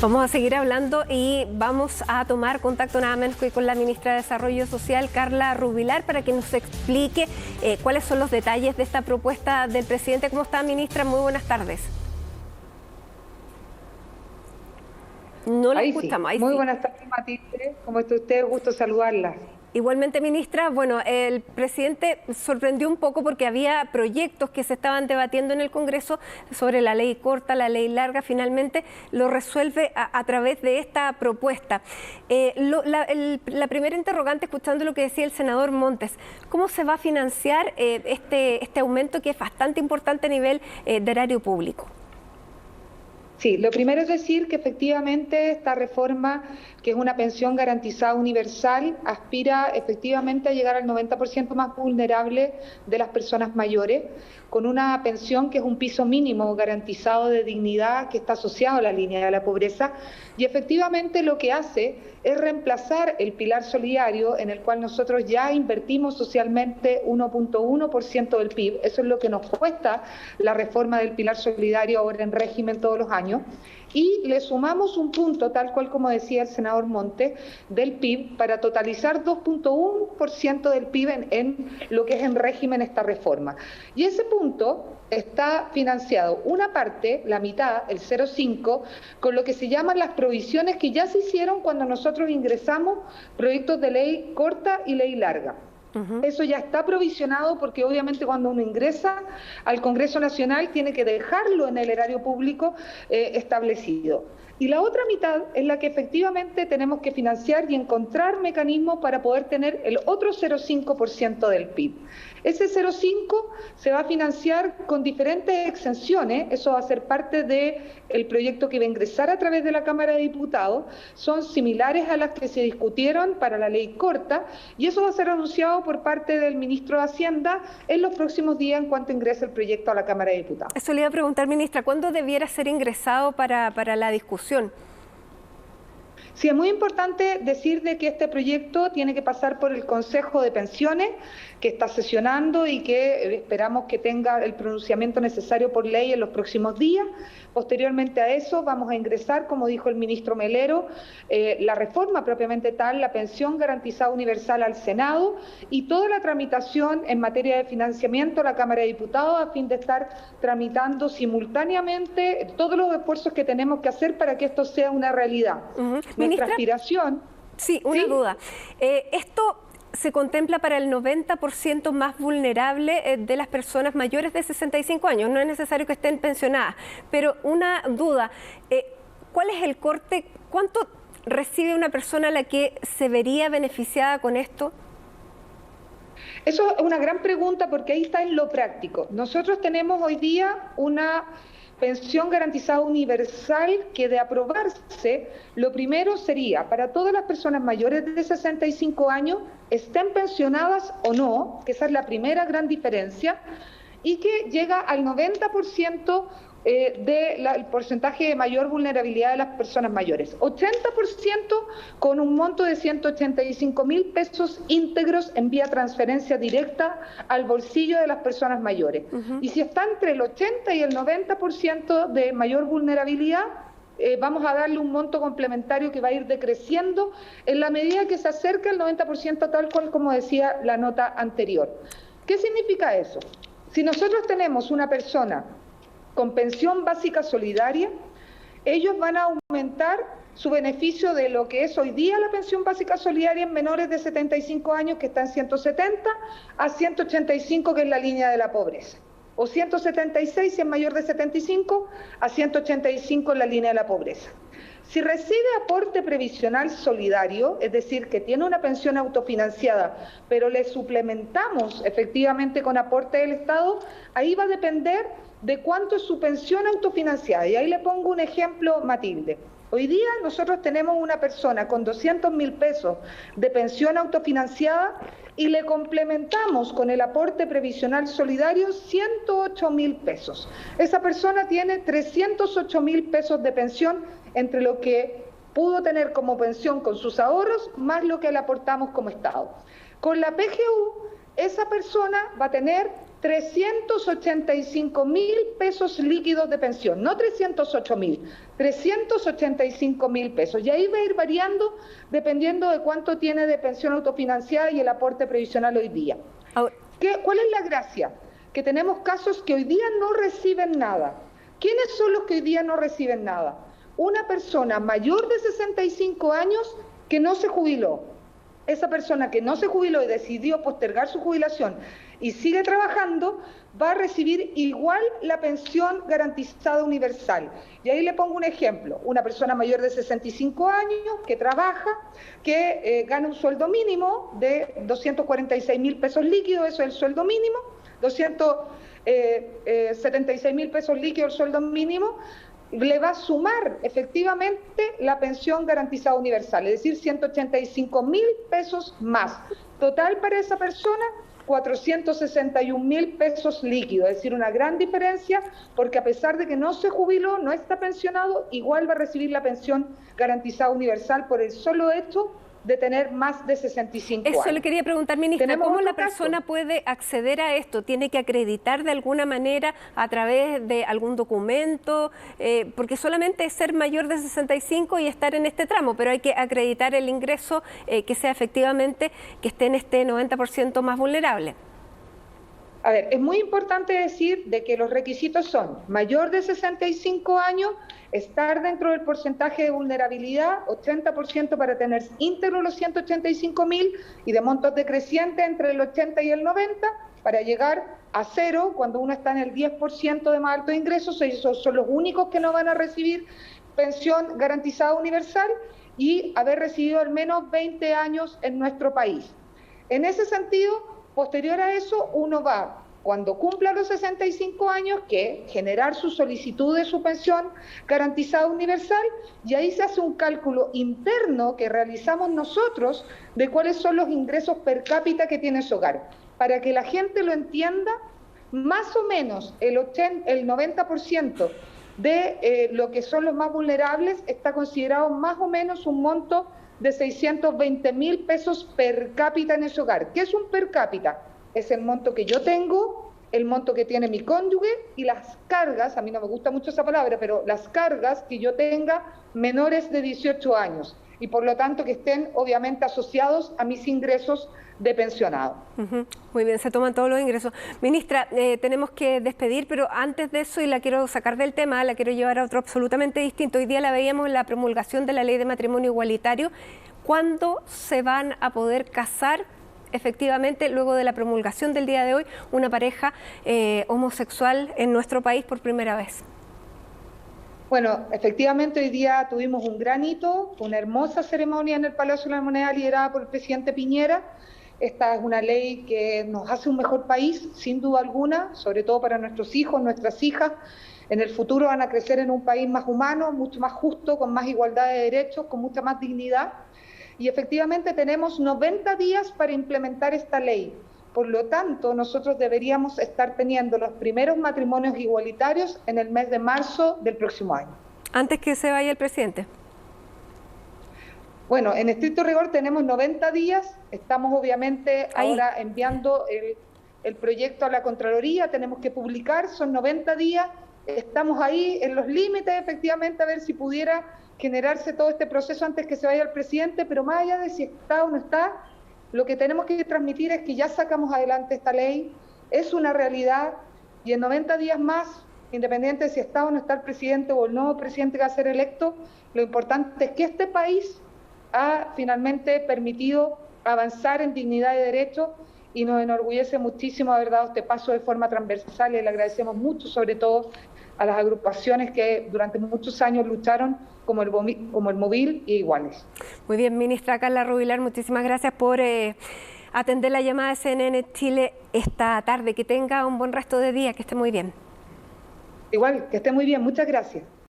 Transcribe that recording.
Vamos a seguir hablando y vamos a tomar contacto nada menos que con la ministra de Desarrollo Social, Carla Rubilar, para que nos explique cuáles son los detalles de esta propuesta del presidente. ¿Cómo está, ministra? Muy buenas tardes. No la escuchamos. Sí. Muy buenas tardes, Matilde. ¿Cómo está usted? Gusto saludarla. Igualmente, ministra, bueno, el presidente sorprendió un poco porque había proyectos que se estaban debatiendo en el Congreso sobre la ley corta, la ley larga. Finalmente lo resuelve a través de esta propuesta. La primera interrogante, escuchando lo que decía el senador Montes, ¿cómo se va a financiar este aumento que es bastante importante a nivel de erario público? Sí, lo primero es decir que efectivamente esta reforma, que es una pensión garantizada universal, aspira efectivamente a llegar al 90% más vulnerable de las personas mayores, con una pensión que es un piso mínimo garantizado de dignidad que está asociado a la línea de la pobreza, y efectivamente lo que hace es reemplazar el pilar solidario en el cual nosotros ya invertimos socialmente 1.1% del PIB. Eso es lo que nos cuesta la reforma del pilar solidario ahora en régimen todos los años. Y le sumamos un punto, tal cual como decía el senador Montes, del PIB para totalizar 2.1% del PIB en lo que es en régimen esta reforma. Y ese punto está financiado una parte, la mitad, el 0,5, con lo que se llaman las provisiones que ya se hicieron cuando nosotros ingresamos proyectos de ley corta y ley larga. Eso ya está provisionado porque obviamente cuando uno ingresa al Congreso Nacional tiene que dejarlo en el erario público establecido. Y la otra mitad es la que efectivamente tenemos que financiar y encontrar mecanismos para poder tener el otro 0,5% del PIB. Ese 0,5 se va a financiar con diferentes exenciones, eso va a ser parte del proyecto que va a ingresar a través de la Cámara de Diputados, son similares a las que se discutieron para la ley corta, y eso va a ser anunciado por parte del ministro de Hacienda en los próximos días en cuanto ingrese el proyecto a la Cámara de Diputados. Eso le iba a preguntar, ministra, ¿cuándo debiera ser ingresado para la discusión? Sí, es muy importante decir de que este proyecto tiene que pasar por el Consejo de Pensiones, que está sesionando y que esperamos que tenga el pronunciamiento necesario por ley en los próximos días. Posteriormente a eso vamos a ingresar, como dijo el ministro Melero, la reforma propiamente tal, la pensión garantizada universal al Senado y toda la tramitación en materia de financiamiento a la Cámara de Diputados a fin de estar tramitando simultáneamente todos los esfuerzos que tenemos que hacer para que esto sea una realidad. Nuestra aspiración... Sí, una duda. Esto se contempla para el 90% más vulnerable de las personas mayores de 65 años. No es necesario que estén pensionadas, pero una duda, ¿cuál es el corte? ¿Cuánto recibe una persona a la que se vería beneficiada con esto? Eso es una gran pregunta porque ahí está en lo práctico. Nosotros tenemos hoy día una pensión garantizada universal que de aprobarse, lo primero sería para todas las personas mayores de 65 años, estén pensionadas o no, que esa es la primera gran diferencia, y que llega al 90% del porcentaje de mayor vulnerabilidad de las personas mayores. 80% con un monto de 185.000 pesos íntegros en vía transferencia directa al bolsillo de las personas mayores. Y si está entre el 80 y el 90% de mayor vulnerabilidad, vamos a darle un monto complementario que va a ir decreciendo en la medida que se acerca al 90%, tal cual como decía la nota anterior. ¿Qué significa eso? Si nosotros tenemos una persona con pensión básica solidaria, ellos van a aumentar su beneficio de lo que es hoy día la pensión básica solidaria en menores de 75 años, que está en 170, a 185, que es la línea de la pobreza. O 176 si es mayor de 75, a 185 en la línea de la pobreza. Si recibe aporte previsional solidario, es decir, que tiene una pensión autofinanciada, pero le suplementamos efectivamente con aporte del Estado, ahí va a depender de cuánto es su pensión autofinanciada. Y ahí le pongo un ejemplo, Matilde. Hoy día nosotros tenemos una persona con 200.000 pesos de pensión autofinanciada y le complementamos con el aporte previsional solidario 108.000 pesos. Esa persona tiene 308.000 pesos de pensión entre lo que pudo tener como pensión con sus ahorros más lo que le aportamos como Estado. Con la PGU, esa persona va a tener 385.000 pesos líquidos de pensión, no 308.000, 385.000 pesos. Y ahí va a ir variando dependiendo de cuánto tiene de pensión autofinanciada y el aporte previsional hoy día. ¿Cuál es la gracia? Que tenemos casos que hoy día no reciben nada. ¿Quiénes son los que hoy día no reciben nada? Una persona mayor de 65 años que no se jubiló. Esa persona que no se jubiló y decidió postergar su jubilación y sigue trabajando, va a recibir igual la pensión garantizada universal. Y ahí le pongo un ejemplo. Una persona mayor de 65 años que trabaja, que gana un sueldo mínimo de 246.000 pesos líquidos, eso es el sueldo mínimo, 276.000 pesos líquidos el sueldo mínimo, le va a sumar efectivamente la pensión garantizada universal, es decir, 185.000 pesos más. Total para esa persona, 461.000 pesos líquidos, es decir, una gran diferencia, porque a pesar de que no se jubiló, no está pensionado, igual va a recibir la pensión garantizada universal por el solo hecho de tener más de 65 años. Eso le quería preguntar, ministra, ¿cómo la persona puede acceder a esto? ¿Tiene que acreditar de alguna manera a través de algún documento? Porque solamente es ser mayor de 65 y estar en este tramo, pero hay que acreditar el ingreso que sea efectivamente que esté en este 90% más vulnerable. A ver, es muy importante decir de que los requisitos son mayor de 65 años, estar dentro del porcentaje de vulnerabilidad, 80% para tener íntegro los 185.000 y de montos decrecientes entre el 80 y el 90 para llegar a cero cuando uno está en el 10% de más altos ingresos. Esos son los únicos que no van a recibir pensión garantizada universal y haber residido al menos 20 años en nuestro país. En ese sentido, posterior a eso, uno va, cuando cumpla los 65 años, que generar su solicitud de su pensión garantizada universal, y ahí se hace un cálculo interno que realizamos nosotros de cuáles son los ingresos per cápita que tiene su hogar. Para que la gente lo entienda, más o menos el 90% de lo que son los más vulnerables está considerado más o menos un monto de 620.000 pesos per cápita en ese hogar. ¿Qué es un per cápita? Es el monto que yo tengo, el monto que tiene mi cónyuge y las cargas, a mí no me gusta mucho esa palabra, pero las cargas que yo tenga menores de 18 años y por lo tanto que estén obviamente asociados a mis ingresos de pensionado. Muy bien, se toman todos los ingresos. Ministra, tenemos que despedir, pero antes de eso, y la quiero sacar del tema, la quiero llevar a otro absolutamente distinto. Hoy día la veíamos en la promulgación de la Ley de Matrimonio Igualitario. ¿Cuándo se van a poder casar efectivamente, luego de la promulgación del día de hoy, una pareja homosexual en nuestro país por primera vez? Bueno, efectivamente hoy día tuvimos un gran hito, una hermosa ceremonia en el Palacio de la Moneda liderada por el presidente Piñera. Esta es una ley que nos hace un mejor país, sin duda alguna, sobre todo para nuestros hijos, nuestras hijas. En el futuro van a crecer en un país más humano, mucho más justo, con más igualdad de derechos, con mucha más dignidad. Y efectivamente tenemos 90 días para implementar esta ley. Por lo tanto, nosotros deberíamos estar teniendo los primeros matrimonios igualitarios en el mes de marzo del próximo año. ¿Antes que se vaya el presidente? Bueno, en estricto rigor tenemos 90 días, estamos obviamente ahora enviando el proyecto a la Contraloría, tenemos que publicar, son 90 días, estamos ahí en los límites efectivamente a ver si pudiera generarse todo este proceso antes que se vaya el presidente, pero más allá de si está o no está, lo que tenemos que transmitir es que ya sacamos adelante esta ley, es una realidad y en 90 días más, independiente de si está o no está el presidente o el nuevo presidente que va a ser electo, lo importante es que este país ha finalmente permitido avanzar en dignidad y derechos y nos enorgullece muchísimo haber dado este paso de forma transversal y le agradecemos mucho, sobre todo a las agrupaciones que durante muchos años lucharon como el Móvil y Iguales. Muy bien, ministra Carla Rubilar, muchísimas gracias por atender la llamada de CNN Chile esta tarde. Que tenga un buen resto de día, que esté muy bien. Igual, que esté muy bien, muchas gracias.